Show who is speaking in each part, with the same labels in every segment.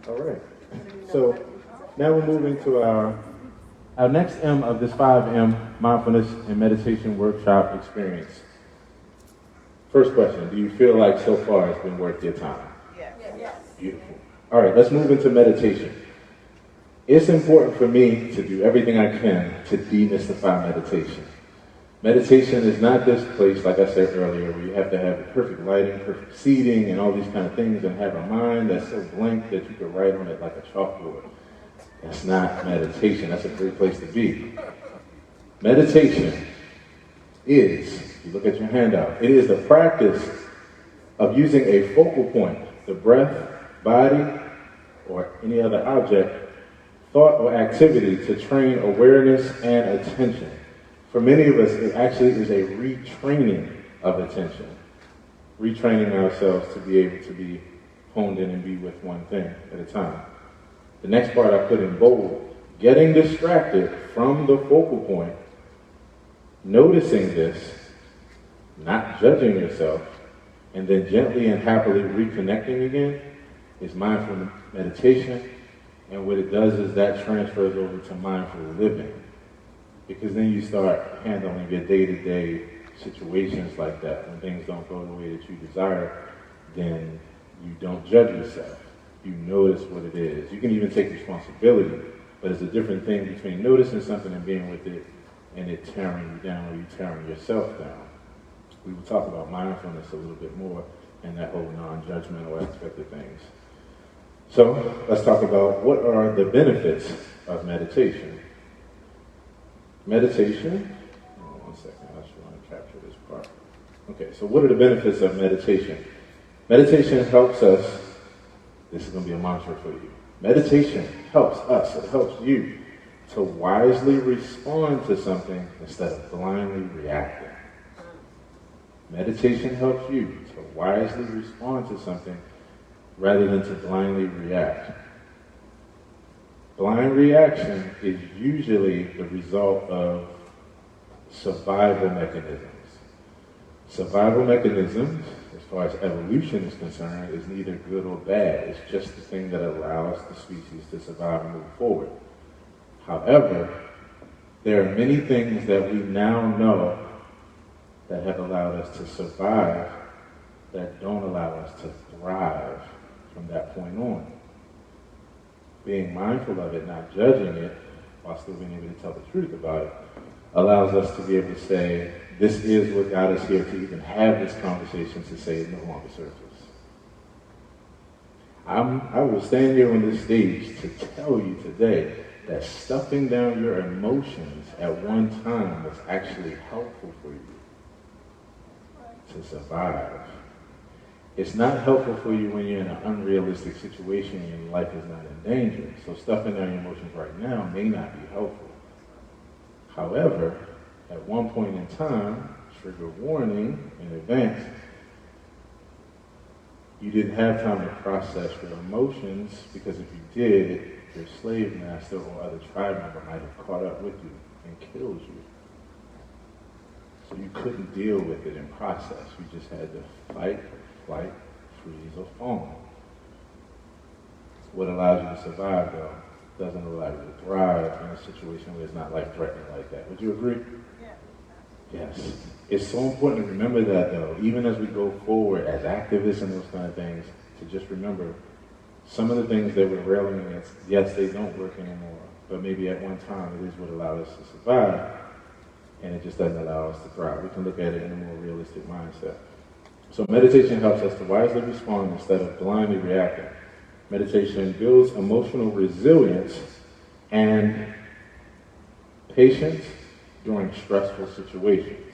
Speaker 1: All right. So now we're moving to our next M of this 5M mindfulness and meditation workshop experience. First question, do you feel like so far it's been worth your time?
Speaker 2: Yes.
Speaker 1: Beautiful. All right, let's move into meditation. It's important for me to do everything I can to demystify meditation. Meditation is not this place, like I said earlier, where you have to have perfect lighting, perfect seating, and all these kind of things, and have a mind that's so blank that you could write on it like a chalkboard. That's not meditation. That's a great place to be. Meditation is, if you look at your handout, it is the practice of using a focal point, the breath, body, or any other object, thought, or activity to train awareness and attention. For many of us, it actually is a retraining of attention. Retraining ourselves to be able to be honed in and be with one thing at a time. The next part I put in bold, getting distracted from the focal point, noticing this, not judging yourself, and then gently and happily reconnecting again is mindful meditation. And what it does is that transfers over to mindful living. Because then you start handling your day-to-day situations like that. When things don't go the way that you desire, then you don't judge yourself. You notice what it is. You can even take responsibility, but it's a different thing between noticing something and being with it and it tearing you down or you tearing yourself down. We will talk about mindfulness a little bit more and that whole non-judgmental aspect of things. So let's talk about what are the benefits of meditation. Meditation, one second, I just want to capture this part. Okay, so what are the benefits of meditation? Meditation helps us, this is going to be a mantra for you. Meditation helps us, it helps you to wisely respond to something instead of blindly reacting. Meditation helps you to wisely respond to something rather than to blindly react. Blind reaction is usually the result of survival mechanisms. Survival mechanisms, as far as evolution is concerned, is neither good or bad. It's just the thing that allows the species to survive and move forward. However, there are many things that we now know that have allowed us to survive that don't allow us to thrive from that point on. Being mindful of it, not judging it, while still being able to tell the truth about it, allows us to be able to say, this is what got us here to even have this conversation, to say it no longer serves us. I will stand here on this stage to tell you today that stuffing down your emotions at one time was actually helpful for you to survive. It's not helpful for you when you're in an unrealistic situation and your life is not in danger. So stuffing down your emotions right now may not be helpful. However, at one point in time, trigger warning in advance, you didn't have time to process your emotions, because if you did, your slave master or other tribe member might have caught up with you and killed you. So you couldn't deal with it in process. You just had to fight, flight, freeze, or fawn. What allows you to survive, though, doesn't allow you to thrive in a situation where it's not life-threatening like that. Would you agree?
Speaker 2: Yeah.
Speaker 1: Yes. It's so important to remember that, though, even as we go forward as activists and those kind of things, to just remember some of the things that we're railing against, yes, they don't work anymore, but maybe at one time it is what allowed us to survive, and it just doesn't allow us to thrive. We can look at it in a more realistic mindset. So meditation helps us to wisely respond instead of blindly reacting. Meditation builds emotional resilience and patience during stressful situations.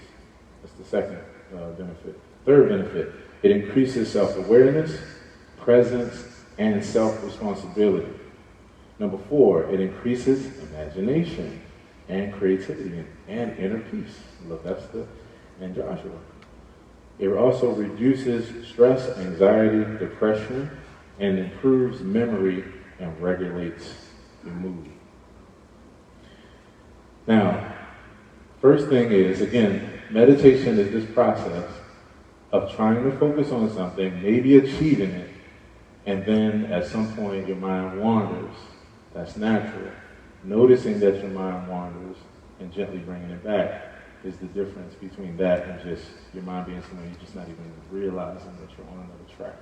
Speaker 1: That's the second benefit. Third benefit, it increases self-awareness, presence, and self-responsibility. Number 4, it increases imagination and creativity and inner peace. Look, that's in Joshua. It also reduces stress, anxiety, depression, and improves memory and regulates your mood. Now, first thing is, again, meditation is this process of trying to focus on something, maybe achieving it, And then at some point your mind wanders. That's natural. Noticing that your mind wanders and gently bringing it back is the difference between that and just your mind being somewhere you're just not even realizing that you're on another track.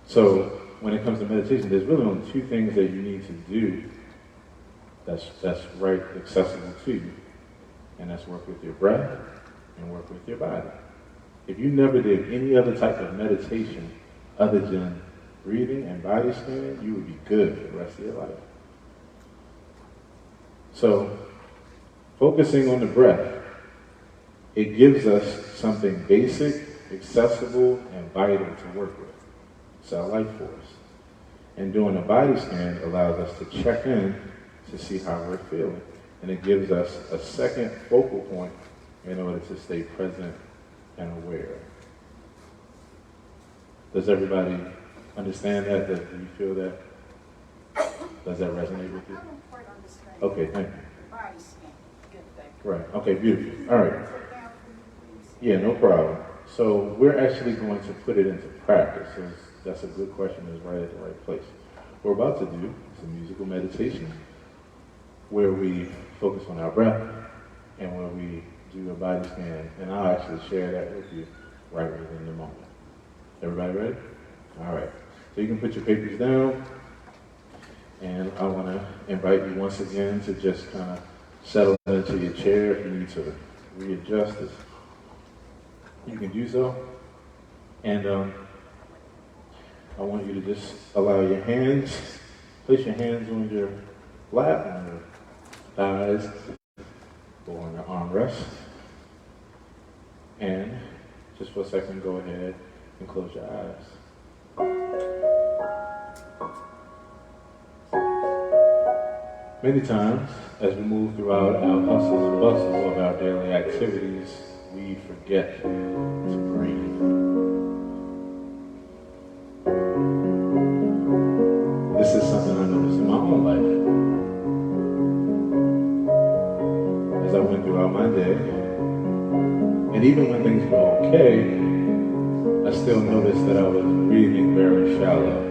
Speaker 1: So when it comes to meditation, there's really only two things that you need to do that's right accessible to you. And that's work with your breath and work with your body. If you never did any other type of meditation other than breathing and body scanning, you would be good for the rest of your life. So, focusing on the breath, it gives us something basic, accessible, and vital to work with. It's our life force. And doing a body scan allows us to check in to see how we're feeling. And it gives us a second focal point in order to stay present and aware. Does everybody understand that? Do you feel that? Does that resonate with you? Okay, thank you.
Speaker 2: Body scan. Good thing.
Speaker 1: Right, okay, beautiful. All right. Yeah, no problem. So we're actually going to put it into practice. So that's a good question. It's right at the right place. What we're about to do is a musical meditation where we focus on our breath and where we do a body scan. And I'll actually share that with you right within the moment. Everybody ready? All right. So you can put your papers down. And I want to invite you once again to just kind of settle into your chair. If you need to readjust it, you can do so. And I want you to just allow your hands, place your hands on your lap, on your thighs, or on your armrest. And just for a second, go ahead and close your eyes. Many times, as we move throughout our hustles and bustles of our daily activities, we forget to breathe. This is something I noticed in my own life. As I went throughout my day, and even when things were okay, I still noticed that I was breathing very shallow.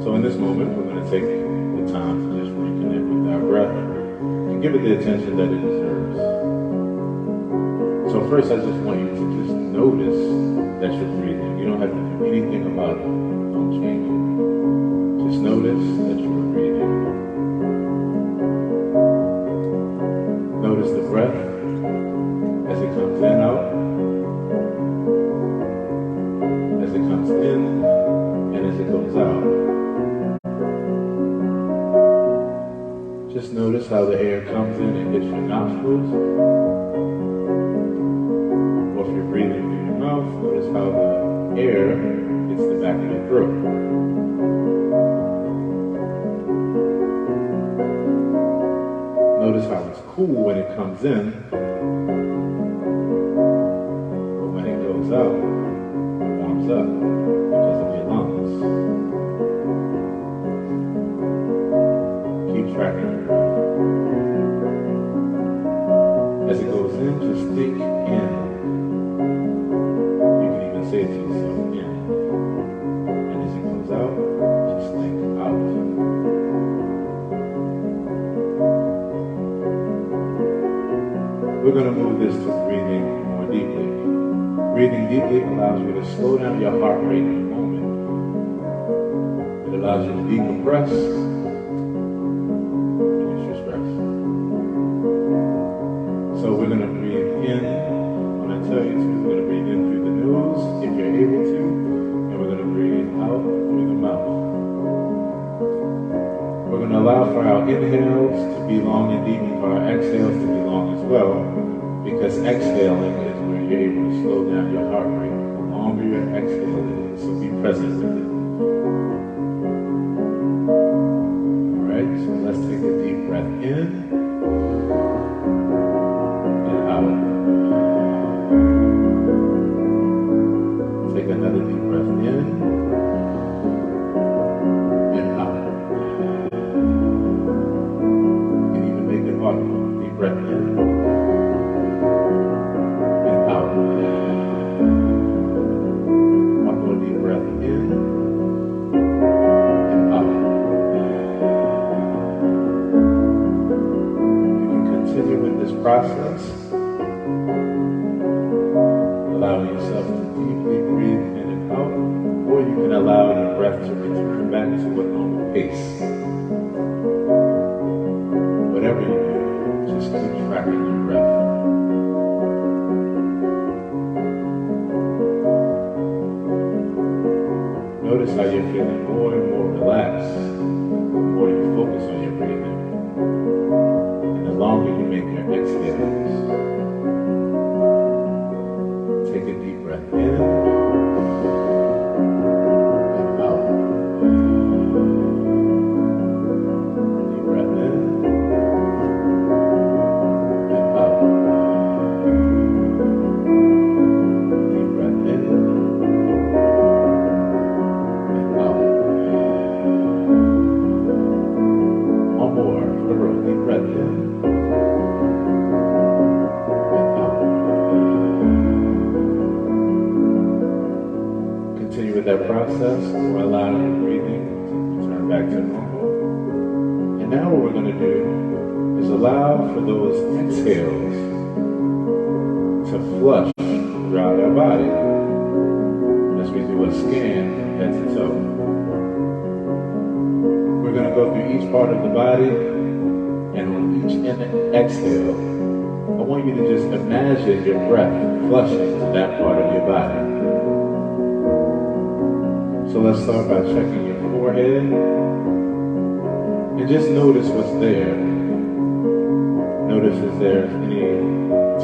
Speaker 1: So in this moment, we're going to take the time to just reconnect with our breath and give it the attention that it deserves. So first, I just want you to just notice that you're breathing. You don't have to do anything about it. Don't change it. Just notice that you're breathing. Notice the breath as it comes in, out, as it comes in, and as it goes out. Just notice how the air comes in and hits your nostrils. Or if you're breathing through your mouth, notice how the air hits the back of your throat. Notice how it's cool when it comes in, but when it goes out, it warms up because of your lungs. Keep tracking. As it goes in, just think in. You can even say it to yourself, in. And as it goes out, just think out. We're going to move this to breathing more deeply. Breathing deeply allows you to slow down your heart rate in a moment. It allows you to decompress. So we're going to breathe in. When I tell you to, we're going to breathe in through the nose, if you're able to, and we're going to breathe out through the mouth. We're going to allow for our inhales to be long and deep and for our exhales to be long as well, because exhaling is where you're able to slow down your heart rate. The longer your exhale is, so be present with it. All right, so let's take a deep breath in. Take another deep breath in and out. You can even make it audible. Deep breath in and out. process, allowing yourself to deeply breathe in and out, or you can allow your breath to return back to a normal pace. Whatever you do, just keep tracking your breath. Notice how you're feeling more and more relaxed the more you focus on your breathing. And the longer you make your exhales. Take a deep breath in and out. Deep breath in and out. Deep breath in and out. One more for the road. Deep breath in and out. Continue with that process, or allow your breathing to return back to normal. And now what we're going to do is allow for those exhales to flush throughout our body as we do a scan from head to toe. We're going to go through each part of the body, and on each exhale, I want you to just imagine your breath flushing to that part of your body. So let's start by checking your forehead, and just notice what's there. Notice if there's any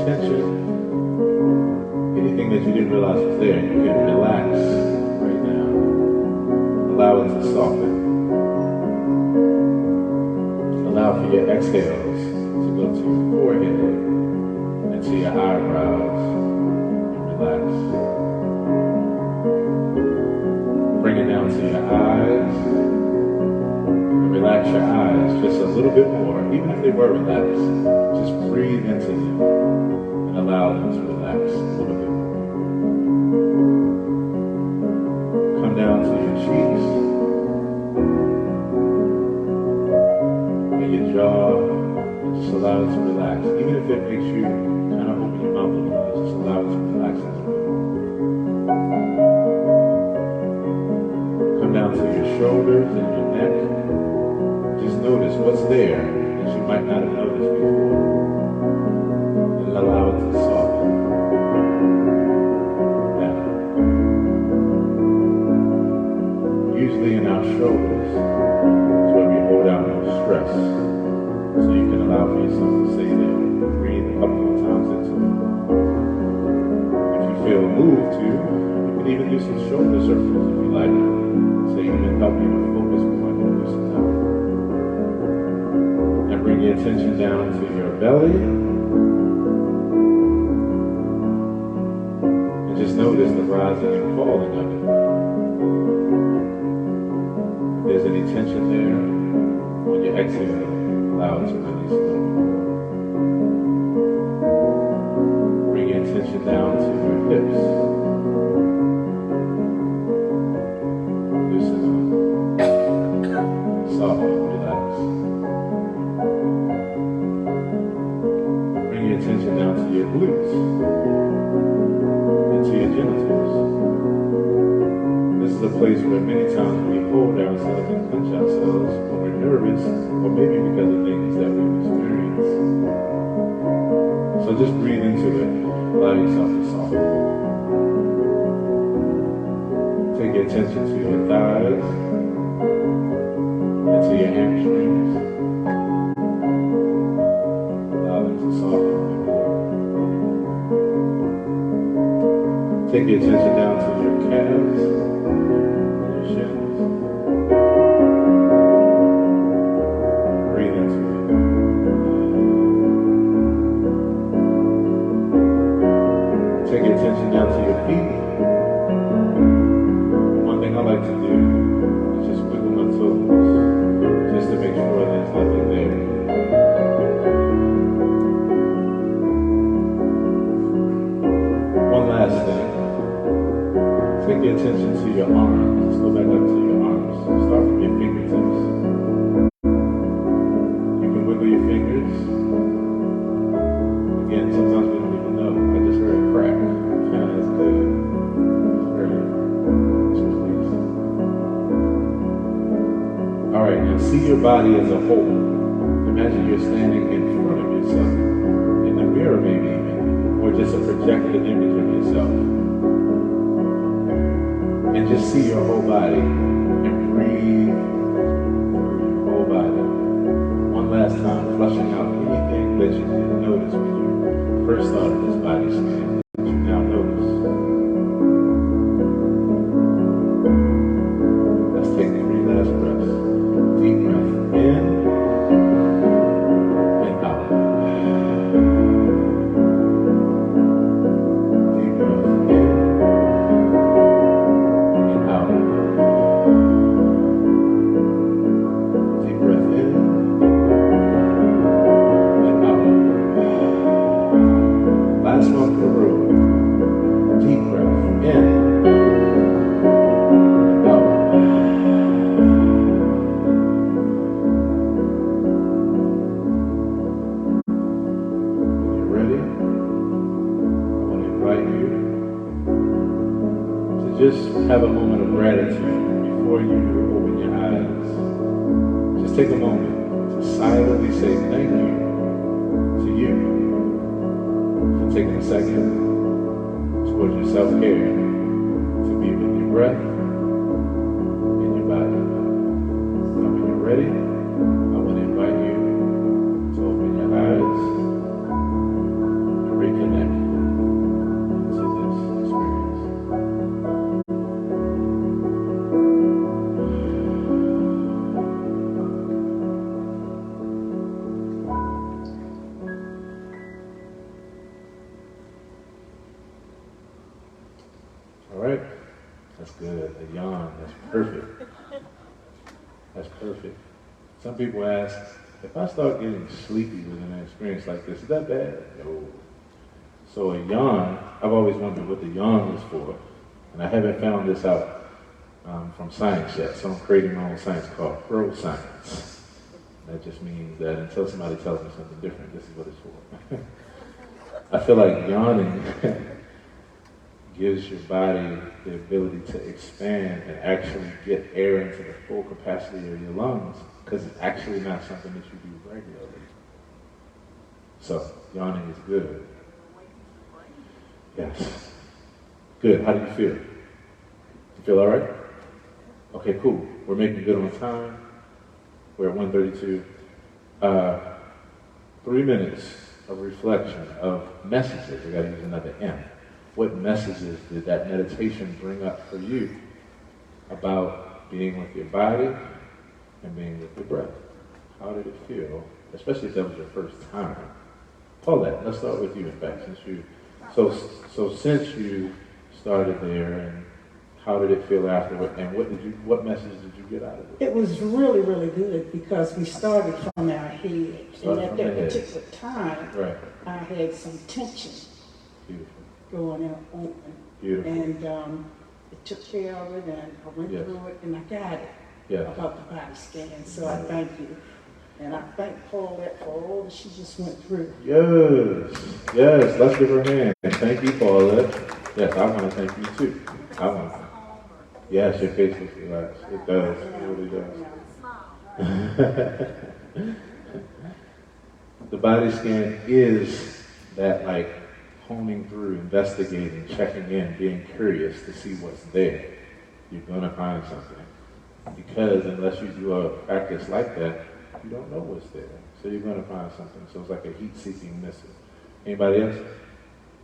Speaker 1: tension, anything that you didn't realize was there. You can relax right now. Allow it to soften. Allow for your exhales to go to your forehead and to your eyebrows and relax. Bring it down to your eyes and relax your eyes just a little bit more. Even if they were relaxed, just breathe into them and allow them to relax a little bit more. Come down to your cheeks and your jaw, and just allow it to relax. Even if it makes you kind of open your mouth a little bit, just allow it to relax a little bit more. Down to your shoulders and your neck. Just notice what's there that you might not have noticed before. And allow it to soften. Now, usually in our shoulders is where we hold out no stress. So you can allow for yourself to say that. Breathe a couple of times into it. If you feel moved to, you can even do some shoulder circles if you like. So you can help you to focus more and loosen up. And bring your attention down to your belly. And just notice the rising and falling of it. If there's any tension there, when you exhale, allow it to release a little more. Bring your attention down to your hips. Soften and relax. Bring your attention down to your glutes and to your genitals. This is a place where many times we hold ourselves and clench ourselves when we're nervous, or maybe because of things that we've experienced. So just breathe into it. Allow yourself to soften. Take your attention to your thighs and to your hamstrings. Allow them to soften a bit more. Take your attention down to your calves and your shins. Breathe into it. Take your attention down to your feet. One thing I like to do is just wiggle my toes, just to make sure there's nothing there. One last thing. Take your attention to your arms. Let's go back up to your arms. Start from your fingertips. You can wiggle your fingers. Again, sometimes we don't even know. I just heard a crack. That's good. All right, now see your body as a whole. Imagine you're standing in front of yourself, in the mirror maybe even, or just a projected image of yourself. And just see your whole body and breathe through your whole body. One last time, flushing out anything that you didn't notice when you first started this body scan that you now notice. Let's take 3 last breaths. Deep breath in and out. Deep breath in and out. Deep breath in and out. Last one for the road. Deep breath in. Just have a moment of gratitude before you open your eyes. Just take a moment to silently say thank you to you for taking a second towards your self-care to be with your breath and your body. Now when you're ready, I want to invite you to open your eyes and reconnect to this experience. That's good. A yawn. That's perfect. That's perfect. Some people ask, if I start getting sleepy within an experience like this, is that bad? No. So a yawn, I've always wondered what the yawn is for, and I haven't found this out from science yet, so I'm creating my own science called pro-science. That just means that until somebody tells me something different, this is what it's for. I feel like yawning gives your body the ability to expand and actually get air into the full capacity of your lungs, because it's actually not something that you do regularly. So, yawning is good. Yes. Good. How do you feel? You feel all right? Okay, cool. We're making good on time. We're at 1:32. 3 minutes of reflection, of messages. I got to use another M. What messages did that meditation bring up for you about being with your body and being with your breath? How did it feel, especially if that was your first time? Paulette, let's start with you, in fact, since you, since you started there, and how did it feel afterward, and what message did you get out of it?
Speaker 2: It was really, really good because we started from our head. And at that particular time,
Speaker 1: right,
Speaker 2: I had some tension.
Speaker 1: Beautiful.
Speaker 2: Going on.
Speaker 1: Beautiful.
Speaker 2: And it took care of it, and I went through it, and I got it about the body scan. So I thank you. And I thank Paulette for all that she just went through. Yes, let's give her a hand. Thank you, Paulette. Yes, I want to thank you too. Yes, your face looks relaxed. It does. It really does. The body scan is that, like, honing through, investigating, checking in, being curious to see what's there. You're going to find something. Because unless you do a practice like that, you don't know what's there. So you're going to find something. So it's like a heat-seeking missile. Anybody else?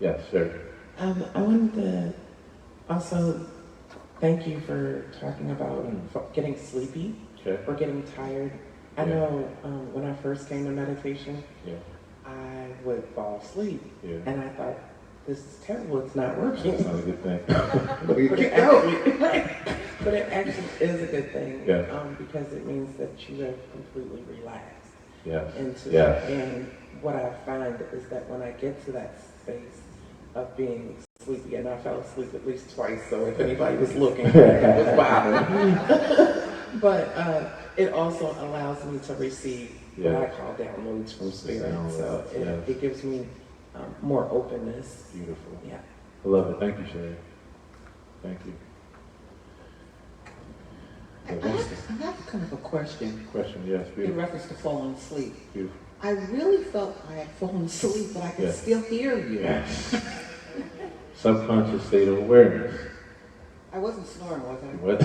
Speaker 2: Yes, sure.
Speaker 3: I wanted to also thank you for talking about getting sleepy or getting tired. I know when I first came to meditation, I would fall asleep, and I thought, this is terrible, it's not working.
Speaker 1: That's not a good thing.
Speaker 3: But it actually is a good thing, because it means that you have completely relaxed. And what I find is that when I get to that space of being sleepy, and I fell asleep at least twice, so if anybody was looking, it was bothering. But it also allows me to receive what I call downloads from spirit. So it gives me more openness.
Speaker 2: Beautiful.
Speaker 3: Yeah.
Speaker 2: I love it. Thank you, Sherry. Thank you.
Speaker 4: I have kind of a question.
Speaker 2: Question, yes. Beautiful.
Speaker 4: In reference to falling asleep.
Speaker 2: Beautiful.
Speaker 4: I really felt I had fallen asleep, but I could still hear you.
Speaker 2: Yes. Subconscious state of awareness.
Speaker 4: I wasn't snoring, was I?
Speaker 2: What?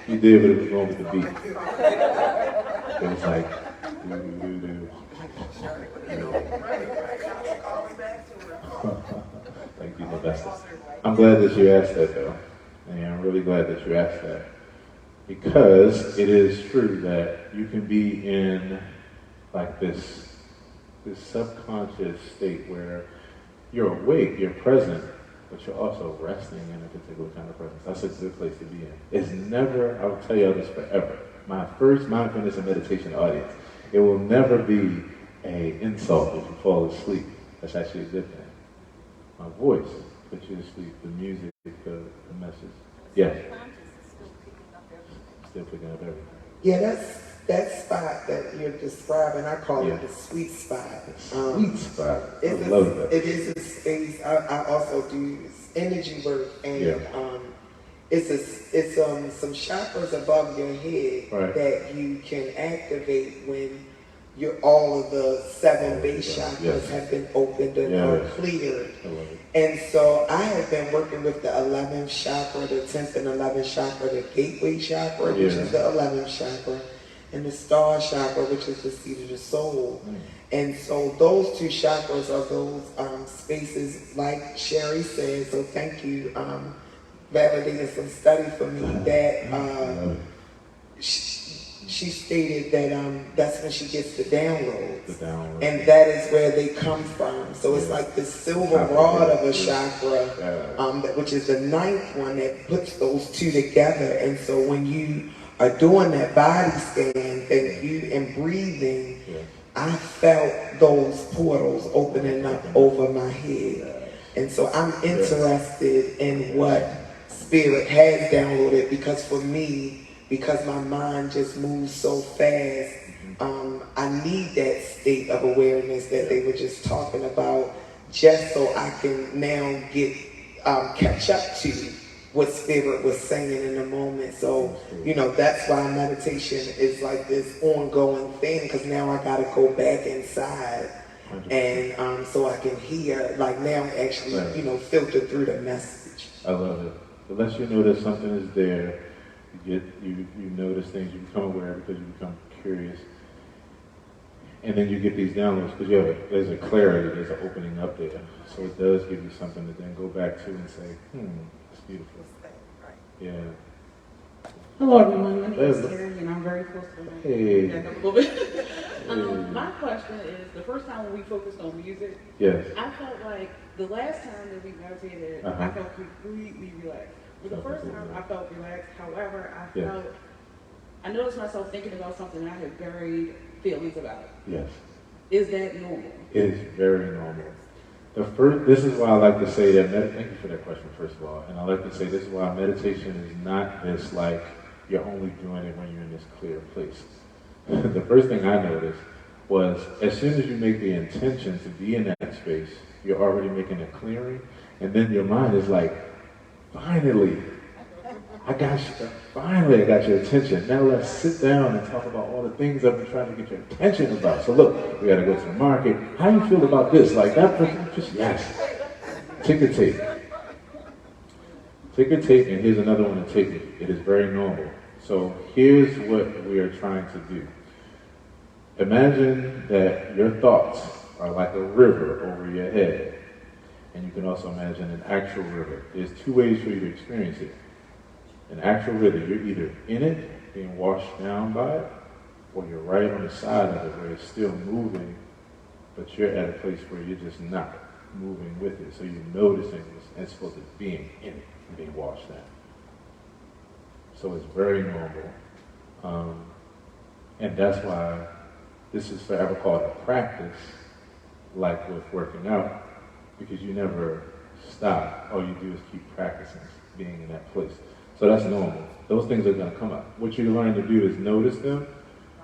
Speaker 2: You did, but it was wrong with the beat. It was like, do. Thank you, Modestus. I'm glad that you asked that, though. And I'm really glad that you asked that. Because it is true that you can be in like this subconscious state where you're awake, you're present, but you're also resting in a particular kind of presence. That's a good place to be in. It's never, I will tell you this forever, my first mindfulness and meditation audience, it will never be an insult if you fall asleep. That's actually a good thing. My voice puts you to sleep, the music, the message. Yes. Still picking up everything.
Speaker 3: Yeah, that spot that you're describing, I call it the sweet spot.
Speaker 2: Sweet spot. I love that.
Speaker 3: It is a space. I also do energy work, and it's some chakras above your head that you can activate when all of the 7 base chakras have been opened and are cleared. And so I have been working with the 11th chakra, the 10th and 11th chakra, the gateway chakra, which is the 11th chakra, and the star chakra, which is the seat of the soul. And so those 2 chakras are those spaces, like Sherry said, so thank you, validating some study for me that she stated that that's when she gets the downloads. And that is where they come from. So it's like this silver rod of a chakra, which is the 9th one that puts those 2 together. And so when you are doing that body scan and breathing, I felt those portals opening up over my head. And so I'm interested in what Spirit has downloaded, because for me, because my mind just moves so fast, I need that state of awareness that they were just talking about, just so I can now catch up to what Spirit was saying in the moment. So, that's why meditation is like this ongoing thing, because now I got to go back inside and so I can hear, like now actually, filter through the message.
Speaker 2: I love it. Unless you know that something is there, you notice things, you become aware because you become curious. And then you get these downloads because there's a clarity, there's an opening up there. So it does give you something to then go back to and say, it's beautiful. Yeah.
Speaker 5: Hello everyone, my name is Terry and I'm very close to the
Speaker 2: Hey.
Speaker 5: Back up a little bit. My question is, the first time when we focused on music, I felt like the last time that we meditated, I felt completely relaxed. But the first time I felt relaxed, however, I noticed myself thinking about something I had buried feelings about.
Speaker 2: Yes.
Speaker 5: Is that normal?
Speaker 2: It is very normal. This is why I like to say that, thank you for that question, first of all, and I like to say this is why meditation is not this like, you're only doing it when you're in this clear place. The first thing I noticed was, as soon as you make the intention to be in that space, you're already making a clearing, and then your mind is like, finally, I got your attention. Now let's sit down and talk about all the things I've been trying to get your attention about. So look, we got to go to the market. How do you feel about this? Like that person, just yes. Ticker tape. Ticker tape, and here's another one to take it. It is very normal. So here's what we are trying to do. Imagine that your thoughts are like a river over your head. And you can also imagine an actual river. There's 2 ways for you to experience it. An actual river, you're either in it, being washed down by it, or you're right on the side of it where it's still moving, but you're at a place where you're just not moving with it. So you're noticing as opposed to being in it and being washed down. So it's very normal. And that's why this is forever called a practice, like with working out, because you never stop. All you do is keep practicing being in that place. So that's normal. Those things are going to come up. What you learn to do is notice them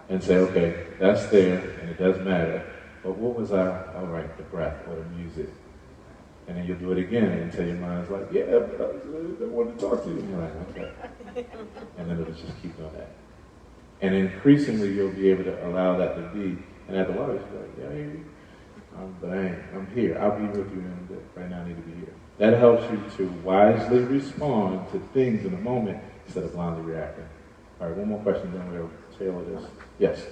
Speaker 2: and say, okay, that's there and it does matter. But what was all right, the breath or the music. And then you'll do it again until your mind's like, yeah, but I want to talk to you. And you're like, okay. And then it'll just keep doing that. And increasingly you'll be able to allow that to be. And at the while, you're like, yeah, I hear you. But I'm here. I'll be with you in a bit. Right now I need to be here. That helps you to wisely respond to things in the moment instead of blindly reacting. All right, one more question, then we'll tailor this. Yes.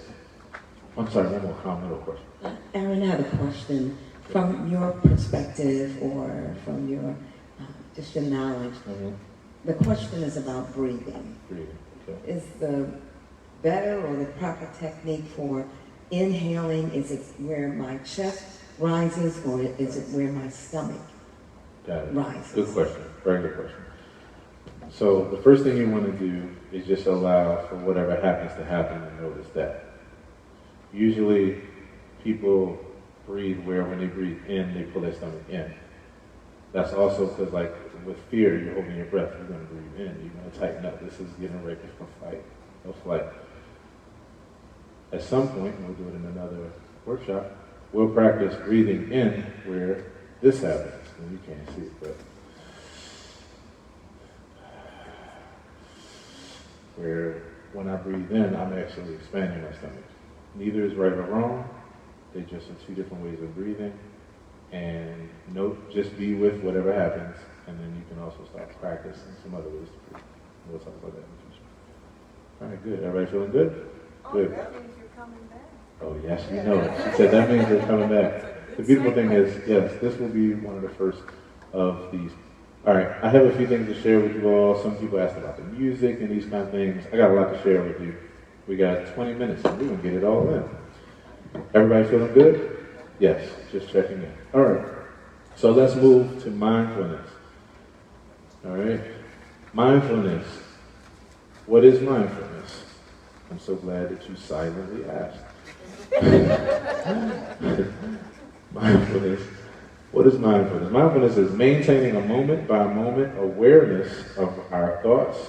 Speaker 2: I'm sorry, one more comment or question.
Speaker 4: Aaron, I had a question. From your perspective or from your, just your knowledge, the question is about breathing.
Speaker 2: Breathing, okay.
Speaker 4: Is the better or the proper technique for inhaling, is it where my chest rises or is it where my stomach rises?
Speaker 2: Good question, very good question. So the first thing you want to do is just allow for whatever happens to happen and notice that. Usually people breathe where when they breathe in, they pull their stomach in. That's also because like with fear, you're holding your breath, you're going to breathe in, you're going to tighten up. This is getting ready for fight or flight. At some point, and we'll do it in another workshop, we'll practice breathing in where this happens. And you can't see it, but where when I breathe in, I'm actually expanding my stomach. Neither is right or wrong. They just are two different ways of breathing. And just be with whatever happens, and then you can also start practicing some other ways to breathe. We'll talk about that in the future. All right, good. Everybody feeling good? Good.
Speaker 5: That means you're coming back.
Speaker 2: Oh, yes, you know it. She said that means you're coming back. The beautiful thing is, yes, this will be one of the first of these. All right, I have a few things to share with you all. Some people asked about the music and these kind of things. I got a lot to share with you. We got 20 minutes, and we're going to get it all in. Everybody feeling good? Yes, just checking in. All right, so let's move to mindfulness. All right, mindfulness. What is mindfulness? I'm so glad that you silently asked. Mindfulness. What is mindfulness? Mindfulness is maintaining a moment-by-moment awareness of our thoughts,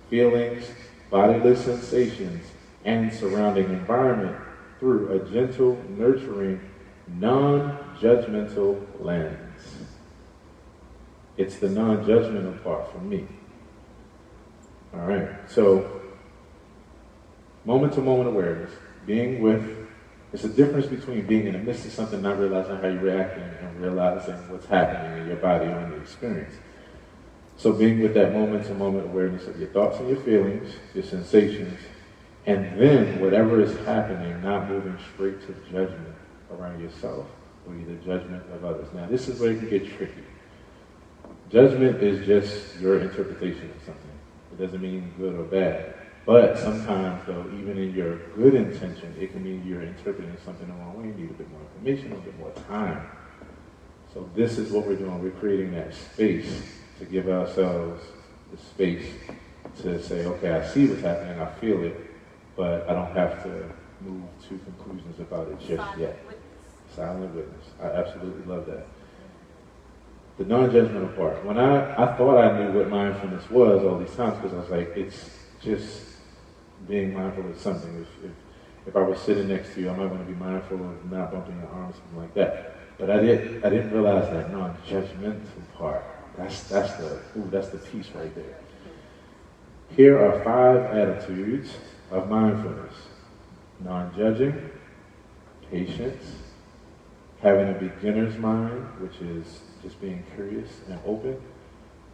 Speaker 2: feelings, bodily sensations, and surrounding environment through a gentle, nurturing, non-judgmental lens. It's the non-judgmental part for me. All right, so moment-to-moment awareness, being with. It's a difference between being in the midst of something, not realizing how you're reacting, and realizing what's happening in your body or in your experience. So being with that moment-to-moment awareness of your thoughts and your feelings, your sensations, and then whatever is happening, not moving straight to judgment around yourself or either judgment of others. Now, this is where it can get tricky. Judgment is just your interpretation of something. It doesn't mean good or bad. But sometimes, though, even in your good intention, it can mean you're interpreting something the wrong way. You need a bit more information, a bit more time. So this is what we're doing. We're creating that space to give ourselves the space to say, okay, I see what's happening, I feel it, but I don't have to move to conclusions about it just yet. Silent witness. I absolutely love that. The non-judgmental part. When I thought I knew what mindfulness was all these times, because I was like, it's just being mindful of something. If I was sitting next to you, I might want to be mindful of not bumping your arms, something like that. But I didn't realize that non-judgmental part. That's the piece right there. Here are 5 attitudes of mindfulness: non-judging, patience, having a beginner's mind, which is just being curious and open,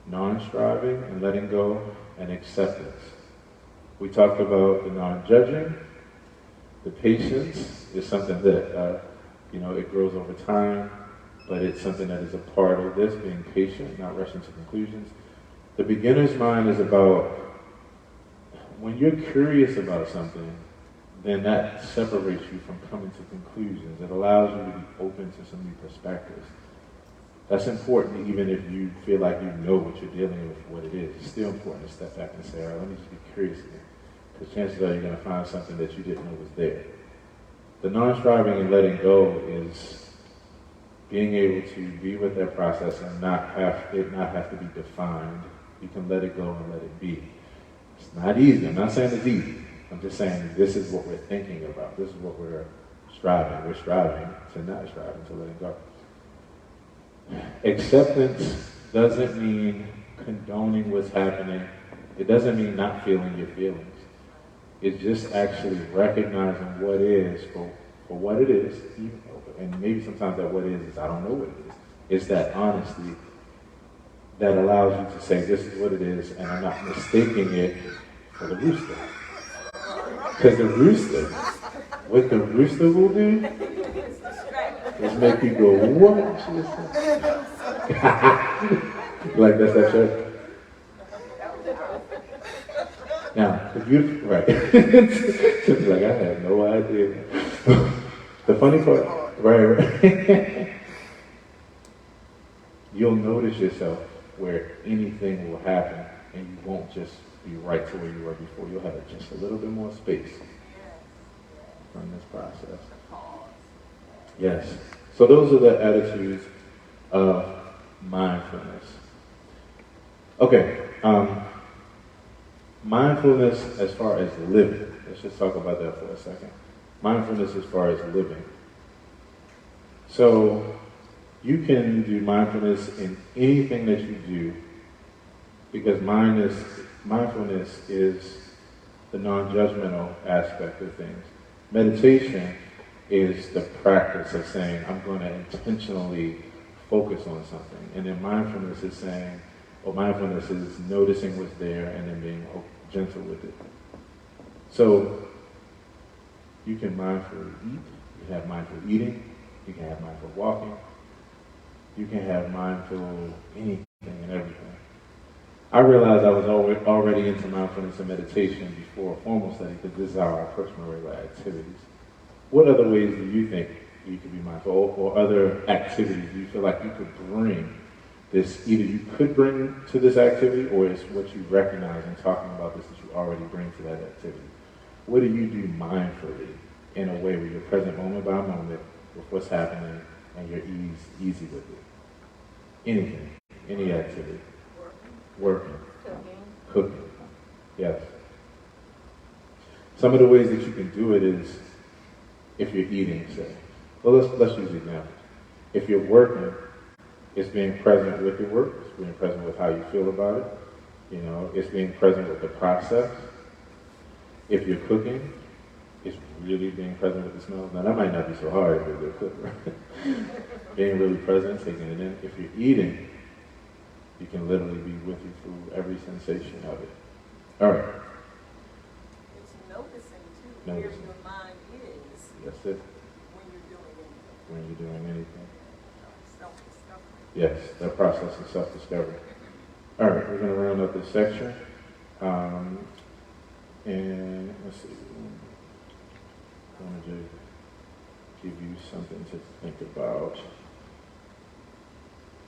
Speaker 2: non-striving and letting go, and acceptance. We talked about the non-judging. The patience is something that, it grows over time, but it's something that is a part of this, being patient, not rushing to conclusions. The beginner's mind is about when you're curious about something, then that separates you from coming to conclusions. It allows you to be open to some new perspectives. That's important even if you feel like you know what you're dealing with, what it is. It's still important to step back and say, all right, let me just be curious again. Because chances are you're going to find something that you didn't know was there. The non-striving and letting go is being able to be with that process and not have to be defined. You can let it go and let it be. It's not easy. I'm not saying it's easy. I'm just saying this is what we're thinking about. This is what we're striving. We're striving to not strive, to letting go. Acceptance doesn't mean condoning what's happening. It doesn't mean not feeling your feelings. It's just actually recognizing what is for what it is, and maybe sometimes that what is I don't know what it is. It's that honesty that allows you to say, this is what it is, and I'm not mistaking it for the rooster. Because the rooster, what the rooster will do is make you go, what? Like that's that shirt. Now, the beautiful, right. It's like, I have no idea. The funny part, right. You'll notice yourself where anything will happen and you won't just be right to where you were before. You'll have just a little bit more space from this process. Yes. So those are the attitudes of mindfulness. Okay. Mindfulness as far as living. Let's just talk about that for a second. Mindfulness as far as living. So you can do mindfulness in anything that you do because mindfulness is the non-judgmental aspect of things. Meditation is the practice of saying, I'm going to intentionally focus on something. And then mindfulness is saying, mindfulness is noticing what's there and then being gentle with it. So you can mindfully eat, you can have mindful eating, you can have mindful walking, you can have mindful anything and everything. I realized I was already into mindfulness and meditation before formal study because this is how I approach my regular activities. What other ways do you think you could be mindful or other activities do you feel like you could bring this, either you could bring to this activity or it's what you recognize in talking about this that you already bring to that activity? What do you do mindfully in a way where you're present moment by moment with what's happening and you're easy with it? Anything, any activity. Working. Cooking. Yes. Some of the ways that you can do it is if you're eating, say. Well, let's use examples. If you're working, it's being present with your work. It's being present with how you feel about it. You know, it's being present with the process. If you're cooking, it's really being present with the smells. Now, that might not be so hard if you're a cook, right? Being really present, taking it in. If you're eating, you can literally be with you through every sensation of it. All right.
Speaker 6: It's noticing, too, where your mind is.
Speaker 2: That's it.
Speaker 6: When you're doing anything.
Speaker 2: When you're doing anything.
Speaker 6: Self-discovery.
Speaker 2: Yes, that process of self-discovery. All right, we're going to round up this section. And let's see. I want to give you something to think about.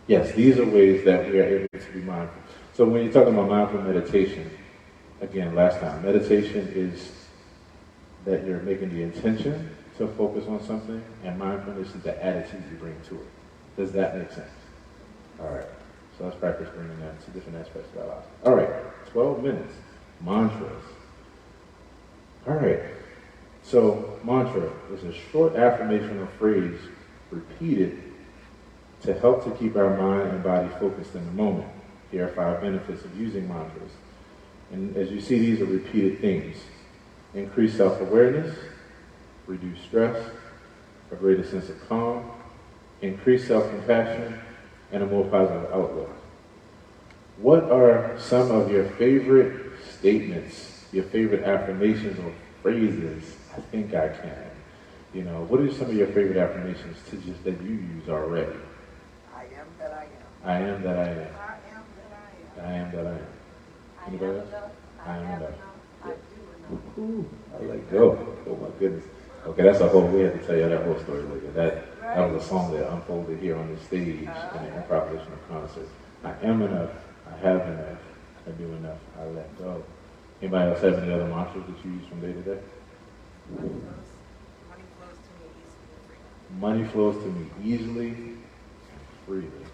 Speaker 2: Yes, these are ways that we are able to be mindful. So when you're talking about mindful meditation, again, last time, meditation is that you're making the intention to focus on something, and mindfulness is the attitude you bring to it. Does that make sense? All right. So let's practice bringing that to different aspects of our lives. All right. 12 minutes. Mantras. All right. So mantra is a short affirmation or phrase repeated to help to keep our mind and body focused in the moment. Here are 5 benefits of using mantras. And as you see, these are repeated themes. Increase self-awareness, reduce stress, a greater sense of calm, increase self-compassion, and a more positive outlook. What are some of your favorite statements, your favorite affirmations or phrases? I think I can. You know, what are some of your favorite affirmations that you use already?
Speaker 6: I am that I am.
Speaker 2: I am that I am.
Speaker 6: I am that I am.
Speaker 2: I am that I am. Anybody else? I am enough.
Speaker 6: I do enough.
Speaker 2: I let go. Oh my goodness. Okay, that's a whole, we had to tell you that whole story later. That was a song that unfolded here on the stage in an improvisational concert. I am enough. I have enough. I do enough. I let go. Anybody else have any other mantras that you use from day to day?
Speaker 6: Money flows to me easily and freely.
Speaker 2: Money flows to me easily and freely.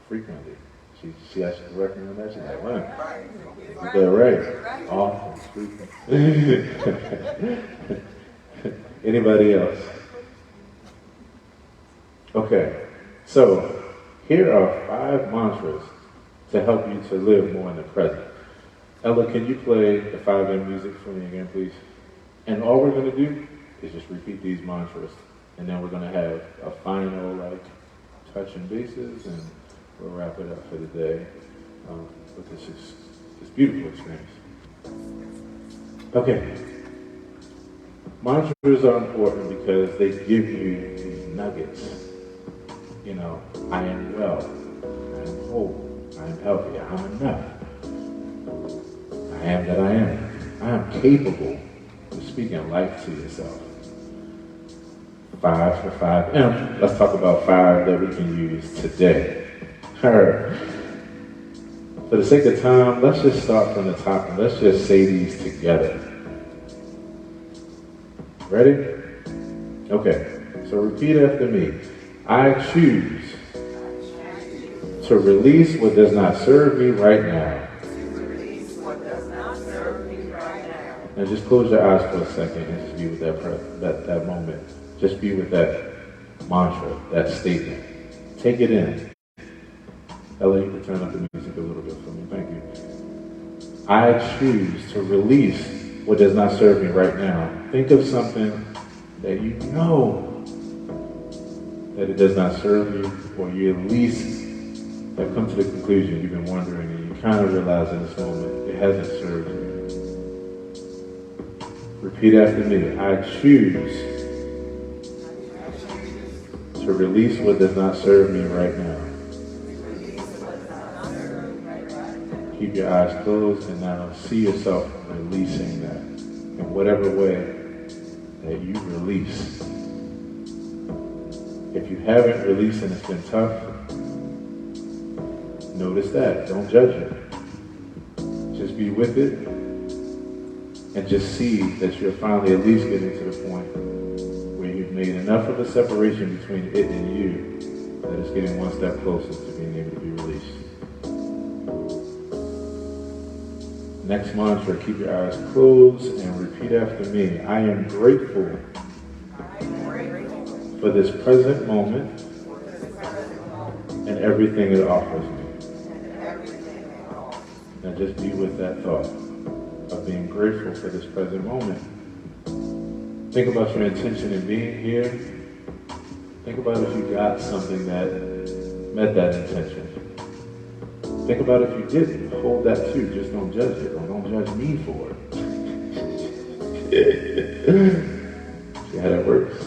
Speaker 2: Frequently. She actually working on that. She's like, man, is that right? Awesome. Anybody else? Okay, so here are 5 mantras to help you to live more in the present. Ella, can you play the 5M music for me again, please? And all we're going to do is just repeat these mantras, and then we're going to have a final, like, touch and bases, and we'll wrap it up for the day with this beautiful experience. Okay. Mantras are important because they give you these nuggets. You know, I am well, I am whole, I am healthy, I am enough. I am that I am. I am capable of speaking life to yourself. 5 for 5M. Let's talk about 5 that we can use today. For the sake of time, let's just start from the top and let's just say these together. Ready? Okay, so repeat after me. I choose to release what does not serve me right now. Now just close your eyes for a second and just be with that moment. Just be with that mantra, that statement. Take it in. Ella, you can turn up the music a little bit for me. Thank you. I choose to release what does not serve me right now. Think of something that you know that it does not serve you, or you at least have come to the conclusion you've been wondering, and you kind of realize in this moment it hasn't served you. Repeat after me. I choose to release what does not serve me right now. Keep your eyes closed and now see yourself releasing that in whatever way that you release. If you haven't released and it's been tough, notice that. Don't judge it. Just be with it and just see that you're finally at least getting to the point where you've made enough of a separation between it and you that it's getting one step closer to being able to be released. Next mantra, keep your eyes closed and repeat after me. I am grateful for this present moment and everything it offers me. Now just be with that thought of being grateful for this present moment. Think about your intention in being here. Think about if you got something that met that intention. Think about if you didn't. Hold that too. Just don't judge it, or don't judge me for it. See how that works?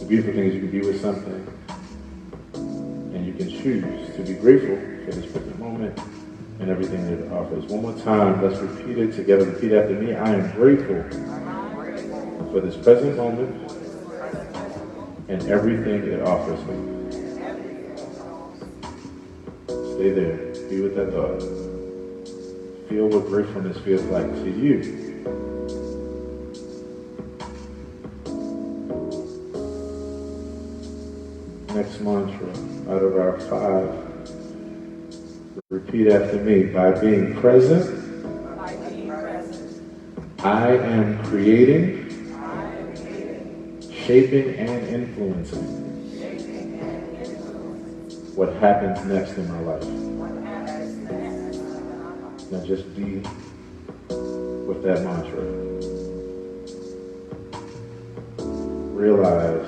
Speaker 2: The beautiful thing is you can be with something and you can choose to be grateful for this present moment and everything that it offers. One more time, let's repeat it together. Repeat after me. I am grateful for this present moment and everything it offers me. Stay there. Be with that thought. Feel what gratefulness feels like to you. Next mantra out of our 5. Repeat after me. By being present, I am creating, shaping, and influencing what happens next in my life. Now just be with that mantra. Realize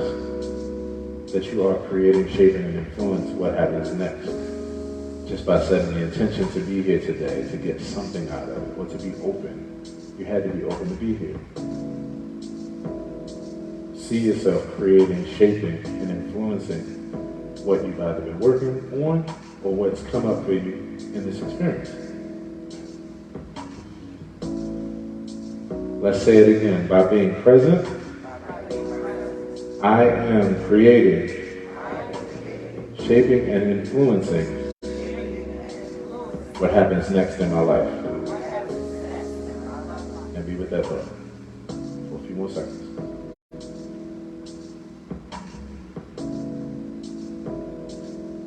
Speaker 2: that you are creating, shaping, and influence what happens next. Just by setting the intention to be here today, to get something out of it, or to be open. You had to be open to be here. See yourself creating, shaping, and influencing what you've either been working on or what's come up for you in this experience. Let's say it again. By being present, I am creating, shaping, and influencing what happens next in my life. And be with that thought for a few more seconds.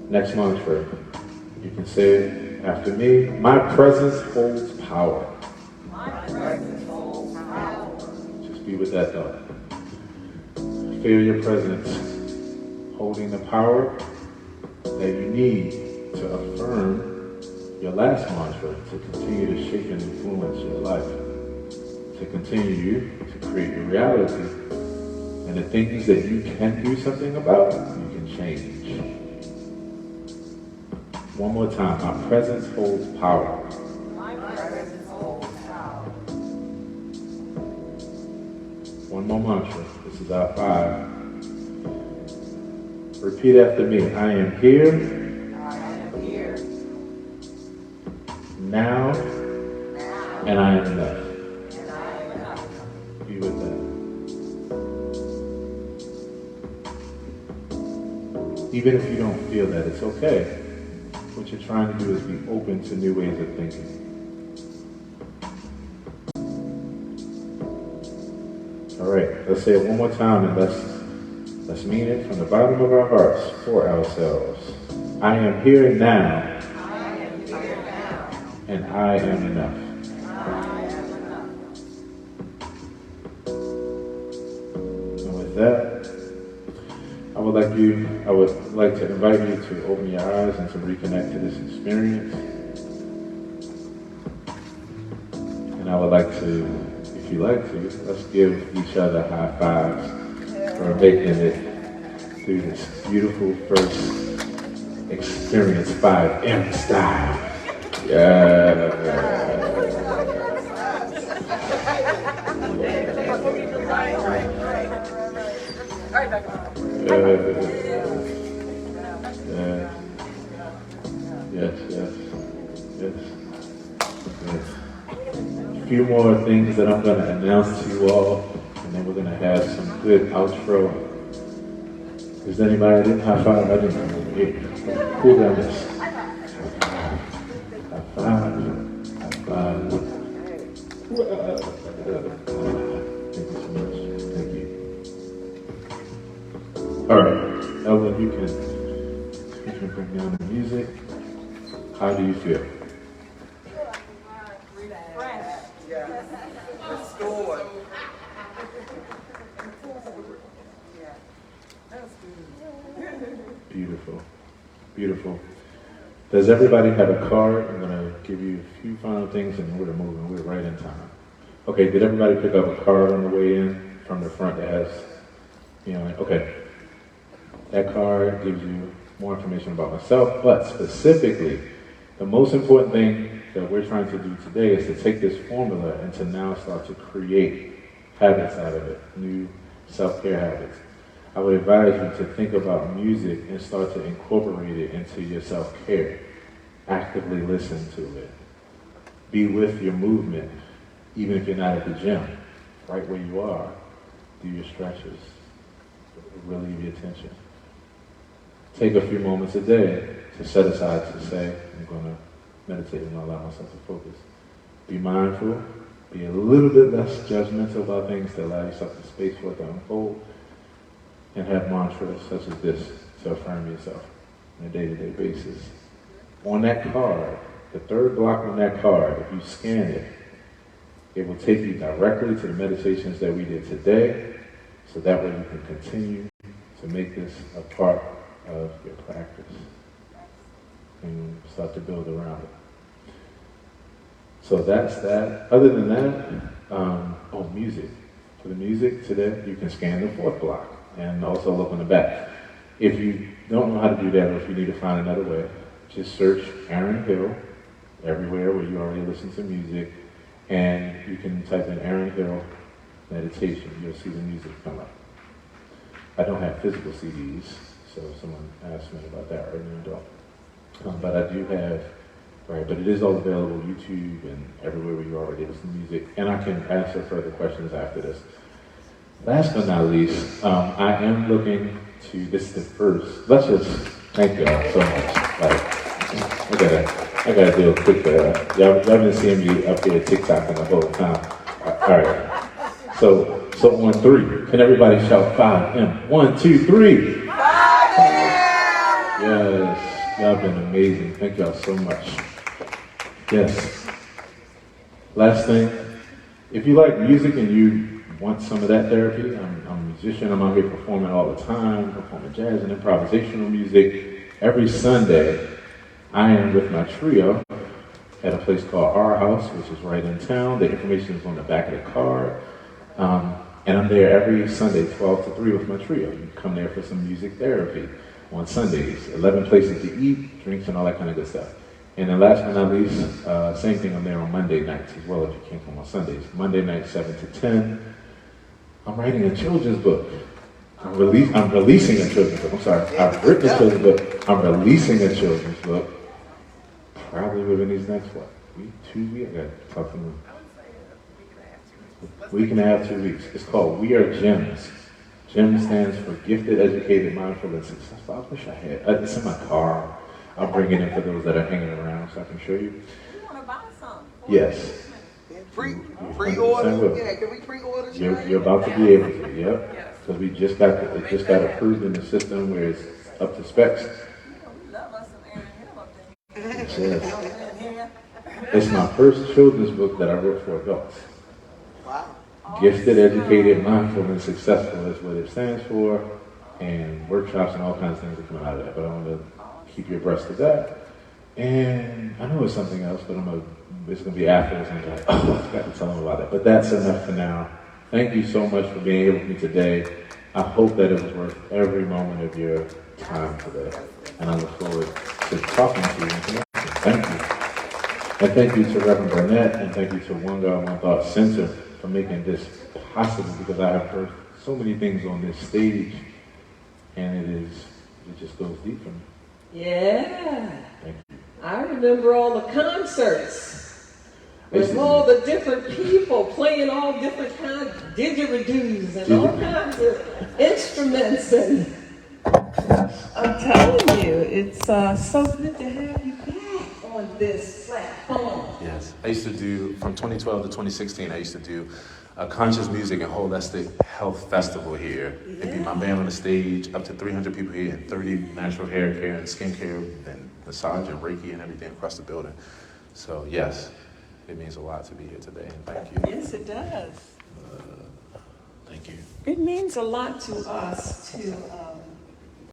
Speaker 2: Next mantra, you can say it after me. My presence holds power. My presence holds power. Just be with that thought. feel your presence holding the power that you need to affirm your last mantra, to continue to shape and influence your life, to continue to create your reality, and the things that you can do something about, you can change. One more time, my presence holds power.
Speaker 6: My presence holds power.
Speaker 2: One more mantra. This is our 5. Repeat after me. I am here.
Speaker 6: I am here.
Speaker 2: Now.
Speaker 6: Now.
Speaker 2: And I am enough.
Speaker 6: And I am enough.
Speaker 2: Be with that. Even if you don't feel that, it's okay. What you're trying to do is be open to new ways of thinking. All right, let's say it one more time, and let's mean it from the bottom of our hearts for ourselves. I am here now.
Speaker 6: I am here now.
Speaker 2: And I am enough.
Speaker 6: I am enough.
Speaker 2: And with that, I would like to invite you to open your eyes and to reconnect to this experience. And I would like to, if you like to, let's give each other high fives for making it through this beautiful first experience 5M style. Yeah. Yes. A few more things that I'm going to announce to you all, and then we're going to have some good outro. Is there anybody that didn't high five? I didn't. Who done this? High five. Thank you so much. Thank you. All right, Elvin, you can bring down the music. How do you feel? Beautiful. Beautiful. Does everybody have a card? I'm going to give you a few final things and we're moving. We're right in time. Okay, did everybody pick up a card on the way in from the front that has, okay. That card gives you more information about myself, but specifically, the most important thing that we're trying to do today is to take this formula and to now start to create habits out of it, new self-care habits. I would advise you to think about music and start to incorporate it into your self-care. Actively listen to it. Be with your movement, even if you're not at the gym. Right where you are, do your stretches. Relieve your attention. Take a few moments a day to set aside to say, I'm going to meditate and allow myself to focus. Be mindful. Be a little bit less judgmental about things to allow yourself the space for it to unfold. And have mantras such as this to affirm yourself on a day-to-day basis. On that card, the third block on that card, if you scan it, it will take you directly to the meditations that we did today, so that way you can continue to make this a part of your practice and start to build around it. So that's that. Other than that, music. For the music today, you can scan the fourth block and also look on the back. If you don't know how to do that, or if you need to find another way, just search Aaron Hill everywhere where you already listen to music, and you can type in Aaron Hill meditation. You'll see the music come up. I don't have physical CDs, so if someone asked me about that right now, I don't. But I do have, but it is all available on YouTube and everywhere where you already listen to music, and I can answer further questions after this. Last but not least, I am looking to, this is the first, let's just thank y'all so much. I gotta do a quick, y'all been seeing me up here TikToking the whole time. All right, so on 3, can everybody shout 5M? 1, 2, 3. 5M! Yes, y'all been amazing. Thank y'all so much. Yes. Last thing, if you like music and you want some of that therapy, I'm a musician. I'm out here performing all the time, performing jazz and improvisational music. Every Sunday, I am with my trio at a place called Our House, which is right in town. The information is on the back of the card. And I'm there every Sunday, 12 to 3 with my trio. You come there for some music therapy on Sundays. 11 places to eat, drinks, and all that kind of good stuff. And then last but not least, same thing, I'm there on Monday nights as well if you can't come on Sundays. Monday night, 7 to 10. I'm writing a children's book. I'm releasing a children's book. I'm sorry. I've written a children's book. I'm releasing a children's book. Probably within these next, week, 2 weeks? I got to talk to them. Week and a half, 2 weeks. It's called We Are Gems. GEM stands for Gifted, Educated, Mindful, and Successful. I wish I had. It's in my car. I'll bring it in for those that are hanging around so I can show you.
Speaker 6: You want to buy some?
Speaker 2: Yes.
Speaker 7: Pre-order? Yeah, can we pre-order?
Speaker 2: You're about to be able to, yep. Because it just got approved in the system where it's up to specs.
Speaker 6: We love us some Aaron Hill up there.
Speaker 2: Yes. It's my first children's book that I wrote for adults.
Speaker 7: Wow.
Speaker 2: Gifted, Educated, Mindful, and Successful is what it stands for, and workshops and all kinds of things that come out of that. But I want to keep you abreast of that. And I know it's something else, but it's going to be afterwards. And I'm like, oh, I forgot to tell them about it. But that's enough for now. Thank you so much for being here with me today. I hope that it was worth every moment of your time today. And I look forward to talking to you. Thank you. And thank you to Reverend Burnett, and thank you to One God, One Thought Center for making this possible, because I have heard so many things on this stage, and it just goes deep for me.
Speaker 8: Yeah.
Speaker 2: Thank you.
Speaker 8: I remember all the concerts with all the different people playing all different kinds of didgeridoos and all kinds of instruments. And I'm telling you, it's so good to have you back on this platform.
Speaker 2: Yes. I used to do, from 2012 to 2016, I used to do a conscious music and holistic health festival here. It'd be my band on the stage, up to 300 people here, and 30 natural hair care and skin care and massage and Reiki and everything across the building. So yes, it means a lot to be here today, and thank you.
Speaker 8: Yes, it does.
Speaker 2: Thank you.
Speaker 8: It means a lot to us to